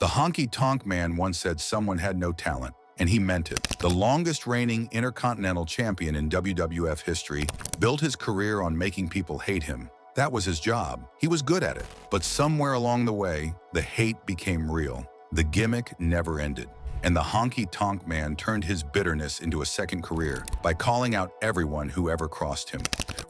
The Honky Tonk Man once said someone had no talent, and he meant it. The longest reigning Intercontinental Champion in WWF history built his career on making people hate him. That was his job. He was good at it. But somewhere along the way, the hate became real. The gimmick never ended. And the Honky Tonk Man turned his bitterness into a second career by calling out everyone who ever crossed him.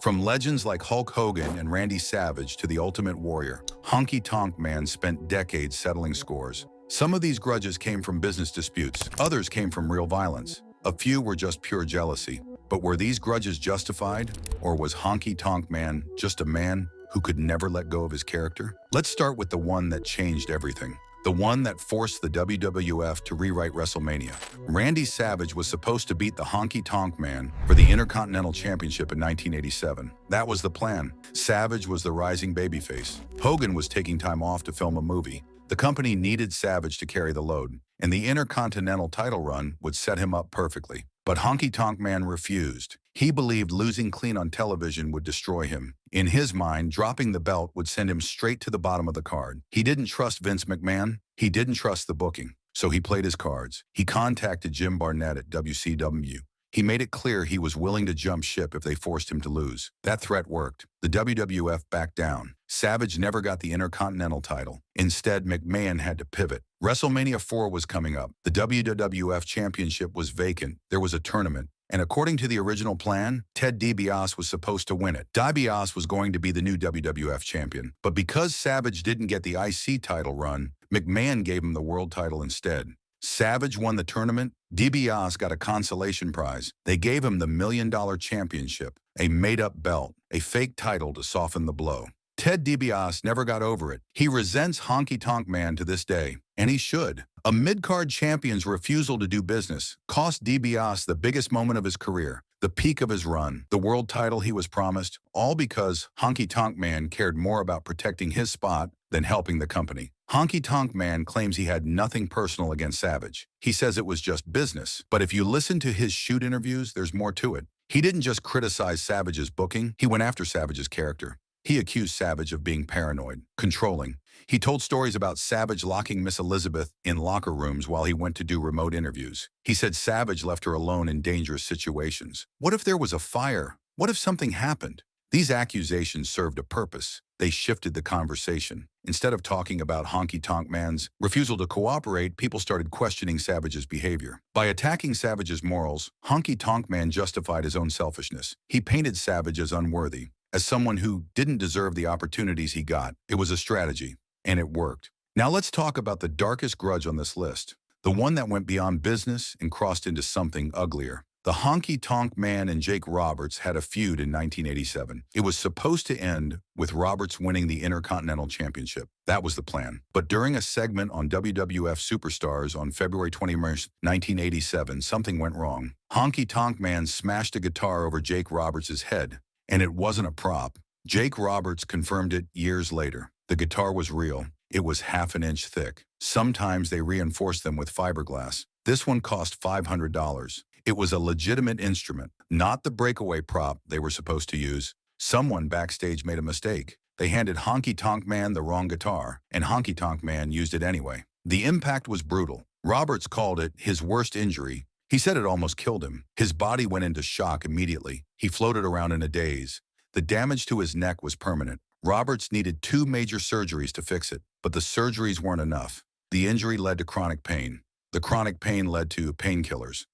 From legends like Hulk Hogan and Randy Savage to the Ultimate Warrior, Honky Tonk Man spent decades settling scores. Some of these grudges came from business disputes, others came from real violence. A few were just pure jealousy. But were these grudges justified? Or was Honky Tonk Man just a man who could never let go of his character? Let's start with the one that changed everything. The one that forced the WWF to rewrite WrestleMania. Randy Savage was supposed to beat the Honky Tonk Man for the Intercontinental Championship in 1987. That was the plan. Savage was the rising babyface. Hogan was taking time off to film a movie. The company needed Savage to carry the load, and the Intercontinental title run would set him up perfectly. But Honky Tonk Man refused. He believed losing clean on television would destroy him. In his mind, dropping the belt would send him straight to the bottom of the card. He didn't trust Vince McMahon. He didn't trust the booking. So he played his cards. He contacted Jim Barnett at WCW. He made it clear he was willing to jump ship if they forced him to lose. That threat worked. The WWF backed down. Savage never got the Intercontinental title. Instead, McMahon had to pivot. WrestleMania 4 was coming up. The WWF Championship was vacant. There was a tournament. And according to the original plan, Ted DiBiase was supposed to win it. DiBiase was going to be the new WWF champion. But because Savage didn't get the IC title run, McMahon gave him the world title instead. Savage won the tournament. DiBiase got a consolation prize. They gave him the $1 Million Championship, a made-up belt, a fake title to soften the blow. Ted DiBiase never got over it. He resents Honky Tonk Man to this day, and he should. A mid-card champion's refusal to do business cost DiBiase the biggest moment of his career, the peak of his run, the world title he was promised, all because Honky Tonk Man cared more about protecting his spot than helping the company. Honky Tonk Man claims he had nothing personal against Savage. He says it was just business. But if you listen to his shoot interviews, there's more to it. He didn't just criticize Savage's booking, he went after Savage's character. He accused Savage of being paranoid, controlling. He told stories about Savage locking Miss Elizabeth in locker rooms while he went to do remote interviews. He said Savage left her alone in dangerous situations. What if there was a fire? What if something happened? These accusations served a purpose. They shifted the conversation. Instead of talking about Honky Tonk Man's refusal to cooperate, people started questioning Savage's behavior. By attacking Savage's morals, Honky Tonk Man justified his own selfishness. He painted Savage as unworthy, as someone who didn't deserve the opportunities he got. It was a strategy, and it worked. Now let's talk about the darkest grudge on this list, the one that went beyond business and crossed into something uglier. The Honky Tonk Man and Jake Roberts had a feud in 1987. It was supposed to end with Roberts winning the Intercontinental Championship. That was the plan. But during a segment on WWF Superstars on February 21, 1987, something went wrong. Honky Tonk Man smashed a guitar over Jake Roberts' head. And it wasn't a prop. Jake Roberts confirmed it years later. The guitar was real. It was half an inch thick. Sometimes they reinforced them with fiberglass. This one cost $500. It was a legitimate instrument, not the breakaway prop they were supposed to use. Someone backstage made a mistake. They handed Honky Tonk Man the wrong guitar, and Honky Tonk Man used it anyway. The impact was brutal. Roberts called it his worst injury. He said it almost killed him. His body went into shock immediately. He floated around in a daze. The damage to his neck was permanent. Roberts needed 2 major surgeries to fix it, but the surgeries weren't enough. The injury led to chronic pain. The chronic pain led to painkillers.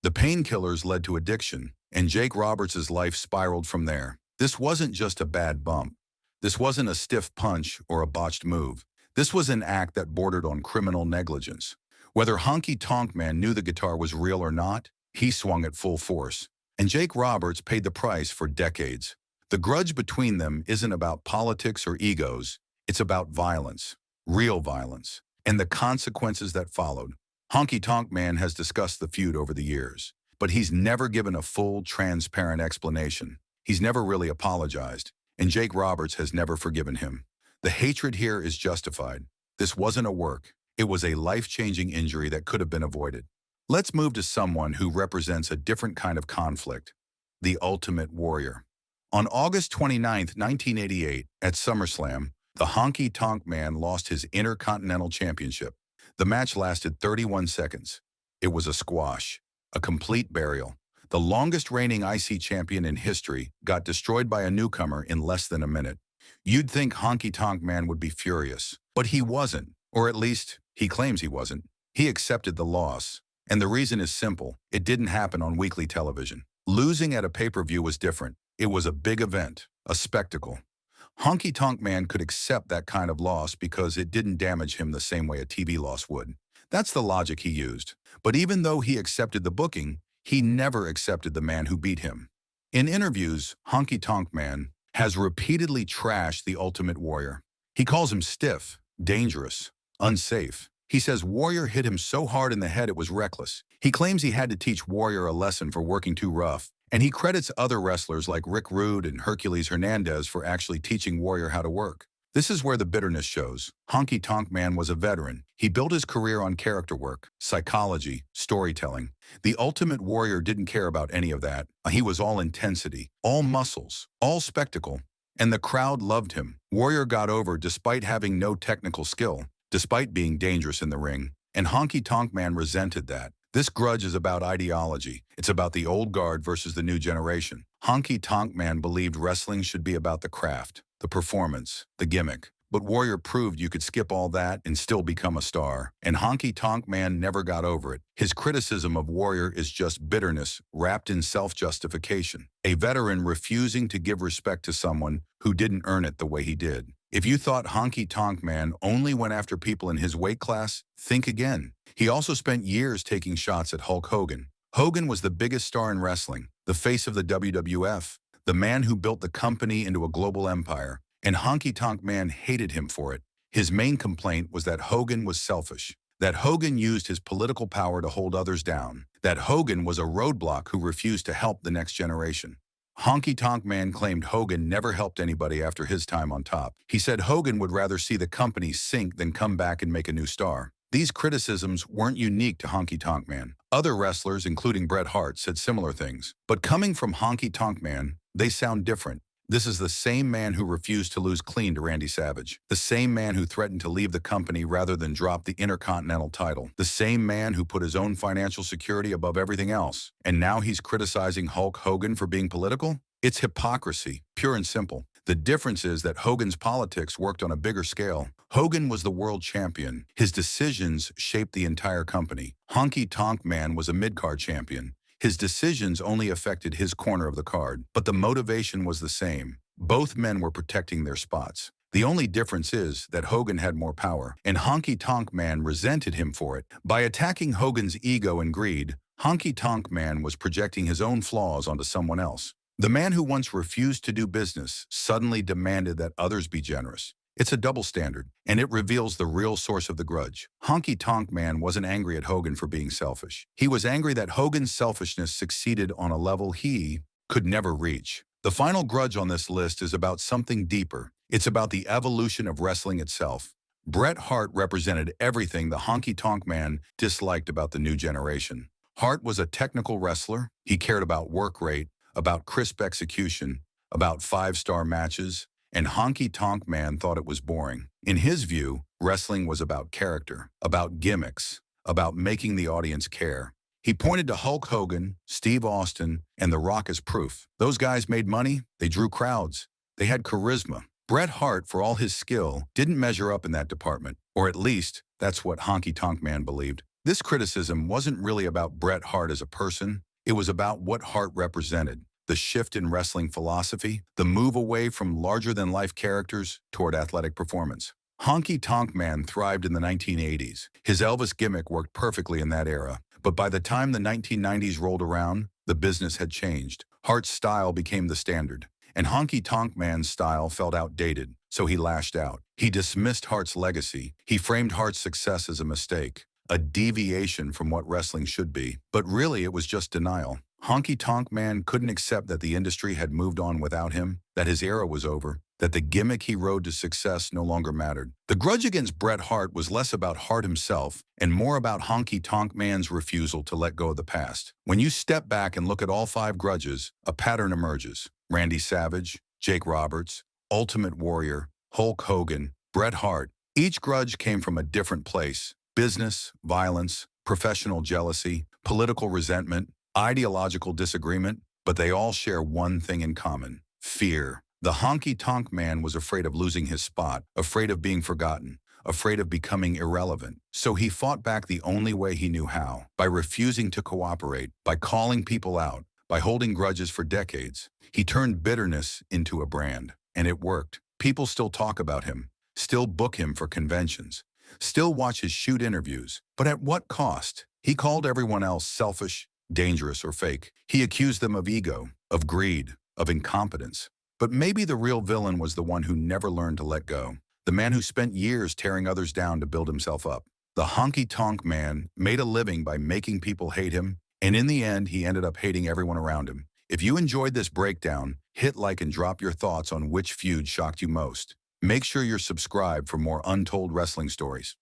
The painkillers led to addiction, and Jake Roberts' life spiraled from there. This wasn't just a bad bump. This wasn't a stiff punch or a botched move. This was an act that bordered on criminal negligence. Whether Honky Tonk Man knew the guitar was real or not, he swung at full force. And Jake Roberts paid the price for decades. The grudge between them isn't about politics or egos. It's about violence, real violence, and the consequences that followed. Honky Tonk Man has discussed the feud over the years, but he's never given a full, transparent explanation. He's never really apologized, and Jake Roberts has never forgiven him. The hatred here is justified. This wasn't a work. It was a life-changing injury that could have been avoided. Let's move to someone who represents a different kind of conflict, the Ultimate Warrior. On August 29, 1988, at SummerSlam, the Honky Tonk Man lost his Intercontinental Championship. The match lasted 31 seconds. It was a squash, a complete burial. The longest reigning IC champion in history got destroyed by a newcomer in less than a minute. You'd think Honky Tonk Man would be furious, but he wasn't, or at least he claims he wasn't. He accepted the loss. And the reason is simple. It didn't happen on weekly television. Losing at a pay-per-view was different. It was a big event, a spectacle. Honky Tonk Man could accept that kind of loss because it didn't damage him the same way a TV loss would. That's the logic he used. But even though he accepted the booking, he never accepted the man who beat him. In interviews, Honky Tonk Man has repeatedly trashed the Ultimate Warrior. He calls him stiff, dangerous, unsafe. He says Warrior hit him so hard in the head it was reckless. He claims he had to teach Warrior a lesson for working too rough. And he credits other wrestlers like Rick Rude and Hercules Hernandez for actually teaching Warrior how to work. This is where the bitterness shows. Honky Tonk Man was a veteran. He built his career on character work, psychology, storytelling. The Ultimate Warrior didn't care about any of that. He was all intensity, all muscles, all spectacle. And the crowd loved him. Warrior got over despite having no technical skill, despite being dangerous in the ring. And Honky Tonk Man resented that. This grudge is about ideology. It's about the old guard versus the new generation. Honky Tonk Man believed wrestling should be about the craft, the performance, the gimmick. But Warrior proved you could skip all that and still become a star. And Honky Tonk Man never got over it. His criticism of Warrior is just bitterness wrapped in self-justification. A veteran refusing to give respect to someone who didn't earn it the way he did. If you thought Honky Tonk Man only went after people in his weight class, think again. He also spent years taking shots at Hulk Hogan. Hogan was the biggest star in wrestling, the face of the WWF, the man who built the company into a global empire. And Honky Tonk Man hated him for it. His main complaint was that Hogan was selfish, that Hogan used his political power to hold others down, that Hogan was a roadblock who refused to help the next generation. Honky Tonk Man claimed Hogan never helped anybody after his time on top. He said Hogan would rather see the company sink than come back and make a new star. These criticisms weren't unique to Honky Tonk Man. Other wrestlers, including Bret Hart, said similar things. But coming from Honky Tonk Man, they sound different. This is the same man who refused to lose clean to Randy Savage. The same man who threatened to leave the company rather than drop the Intercontinental title. The same man who put his own financial security above everything else. And now he's criticizing Hulk Hogan for being political? It's hypocrisy, pure and simple. The difference is that Hogan's politics worked on a bigger scale. Hogan was the world champion. His decisions shaped the entire company. Honky Tonk Man was a mid-card champion. His decisions only affected his corner of the card, but the motivation was the same. Both men were protecting their spots. The only difference is that Hogan had more power, and Honky Tonk Man resented him for it. By attacking Hogan's ego and greed, Honky Tonk Man was projecting his own flaws onto someone else. The man who once refused to do business suddenly demanded that others be generous. It's a double standard, and it reveals the real source of the grudge. Honky Tonk Man wasn't angry at Hogan for being selfish. He was angry that Hogan's selfishness succeeded on a level he could never reach. The final grudge on this list is about something deeper. It's about the evolution of wrestling itself. Bret Hart represented everything the Honky Tonk Man disliked about the new generation. Hart was a technical wrestler. He cared about work rate, about crisp execution, about five-star matches. And Honky Tonk Man thought it was boring. In his view, wrestling was about character, about gimmicks, about making the audience care. He pointed to Hulk Hogan, Steve Austin, and The Rock as proof. Those guys made money, they drew crowds, they had charisma. Bret Hart, for all his skill, didn't measure up in that department, or at least, that's what Honky Tonk Man believed. This criticism wasn't really about Bret Hart as a person, it was about what Hart represented. The shift in wrestling philosophy, the move away from larger-than-life characters toward athletic performance. Honky Tonk Man thrived in the 1980s. His Elvis gimmick worked perfectly in that era. But by the time the 1990s rolled around, the business had changed. Hart's style became the standard, and Honky Tonk Man's style felt outdated, so he lashed out. He dismissed Hart's legacy. He framed Hart's success as a mistake, a deviation from what wrestling should be. But really, it was just denial. Honky Tonk Man couldn't accept that the industry had moved on without him, that his era was over, that the gimmick he rode to success no longer mattered. The grudge against Bret Hart was less about Hart himself and more about Honky Tonk Man's refusal to let go of the past. When you step back and look at all five grudges, a pattern emerges. Randy Savage, Jake Roberts, Ultimate Warrior, Hulk Hogan, Bret Hart. Each grudge came from a different place. Business, violence, professional jealousy, political resentment, ideological disagreement, but they all share one thing in common: fear. The Honky Tonk Man was afraid of losing his spot, afraid of being forgotten, afraid of becoming irrelevant. So he fought back the only way he knew how, by refusing to cooperate, by calling people out, by holding grudges for decades. He turned bitterness into a brand, and it worked. People still talk about him, still book him for conventions, still watch his shoot interviews. But at what cost? He called everyone else selfish, dangerous, or fake. He accused them of ego, of greed, of incompetence. But maybe the real villain was the one who never learned to let go. The man who spent years tearing others down to build himself up. The Honky Tonk Man made a living by making people hate him, and in the end, he ended up hating everyone around him. If you enjoyed this breakdown, hit like and drop your thoughts on which feud shocked you most. Make sure you're subscribed for more untold wrestling stories.